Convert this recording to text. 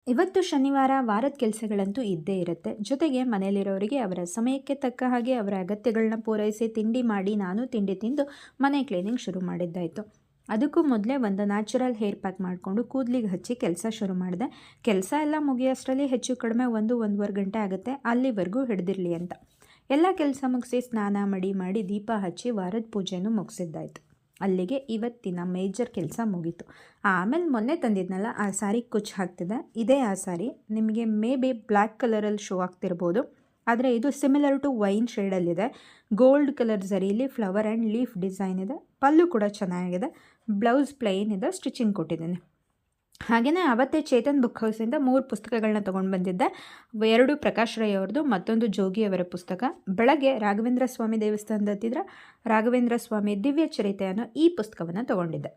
ಇವತ್ತು ಶನಿವಾರ ವಾರದ ಕೆಲಸಗಳಂತೂ ಇದ್ದೇ ಇರುತ್ತೆ. ಜೊತೆಗೆ ಮನೆಯಲ್ಲಿರೋರಿಗೆ ಅವರ ಸಮಯಕ್ಕೆ ತಕ್ಕ ಹಾಗೆ ಅವರ ಅಗತ್ಯಗಳನ್ನ ಪೂರೈಸಿ ತಿಂಡಿ ಮಾಡಿ ನಾನು ತಿಂಡಿ ತಿಂದು ಮನೆ ಕ್ಲೀನಿಂಗ್ ಶುರು ಮಾಡಿದ್ದಾಯಿತು. ಅದಕ್ಕೂ ಮೊದಲೇ ಒಂದು ನ್ಯಾಚುರಲ್ ಹೇರ್ ಪ್ಯಾಕ್ ಮಾಡಿಕೊಂಡು ಕೂದಲಿಗೆ ಹಚ್ಚಿ ಕೆಲಸ ಶುರು ಮಾಡಿದೆ. ಕೆಲಸ ಎಲ್ಲ ಮುಗಿಯೋಷ್ಟರಲ್ಲಿ ಹೆಚ್ಚು ಕಡಿಮೆ 1-1.5 ಗಂಟೆ ಆಗುತ್ತೆ. ಅಲ್ಲಿವರೆಗೂ ಹಿಡಿದಿರಲಿ ಅಂತ ಎಲ್ಲ ಕೆಲಸ ಮುಗಿಸಿ ಸ್ನಾನ ಮಾಡಿ ದೀಪ ಹಚ್ಚಿ ವಾರದ ಪೂಜೆನೂ ಮುಗಿಸಿದ್ದಾಯಿತು. ಅಲ್ಲಿಗೆ ಇವತ್ತಿನ ಮೇಜರ್ ಕೆಲಸ ಮುಗೀತು. ಆಮೇಲೆ ಮೊನ್ನೆ ತಂದಿದ್ನಲ್ಲ ಆ ಸಾರಿ ಕುಚ್ಚು ಹಾಕ್ತಿದ್ದೆ. ಇದೇ ಆ ಸಾರಿ ನಿಮಗೆ ಮೇ ಬಿ ಬ್ಲ್ಯಾಕ್ ಕಲರಲ್ಲಿ ಶೋ ಆಗ್ತಿರ್ಬೋದು, ಆದರೆ ಇದು ಸಿಮಿಲರ್ ಟು ವೈನ್ ಶೇಡಲ್ಲಿದೆ. ಗೋಲ್ಡ್ ಕಲರ್ ಝರಿಯಲ್ಲಿ ಫ್ಲವರ್ ಆ್ಯಂಡ್ ಲೀಫ್ ಡಿಸೈನ್ ಇದೆ. ಪಲ್ಲು ಕೂಡ ಚೆನ್ನಾಗಿದೆ. ಬ್ಲೌಸ್ ಪ್ಲೈನ್ ಇದೆ, ಸ್ಟಿಚಿಂಗ್ ಕೊಟ್ಟಿದ್ದೀನಿ. ಹಾಗೆಯೇ ಅವತ್ತೇ ಚೇತನ್ ಬುಕ್ ಹೌಸಿಂದ 3 ಪುಸ್ತಕಗಳನ್ನ ತೊಗೊಂಡು ಬಂದಿದ್ದೆ. 2 ಪ್ರಕಾಶ್ ರೈ ಅವ್ರದ್ದು, ಮತ್ತೊಂದು ಜೋಗಿಯವರ ಪುಸ್ತಕ. ಬೆಳಗ್ಗೆ ರಾಘವೇಂದ್ರ ಸ್ವಾಮಿ ದೇವಸ್ಥಾನದ ಹತ್ತಿರ ರಾಘವೇಂದ್ರ ಸ್ವಾಮಿ ದಿವ್ಯ ಚರಿತೆ ಅನ್ನೋ ಈ ಪುಸ್ತಕವನ್ನು ತೊಗೊಂಡಿದ್ದೆ.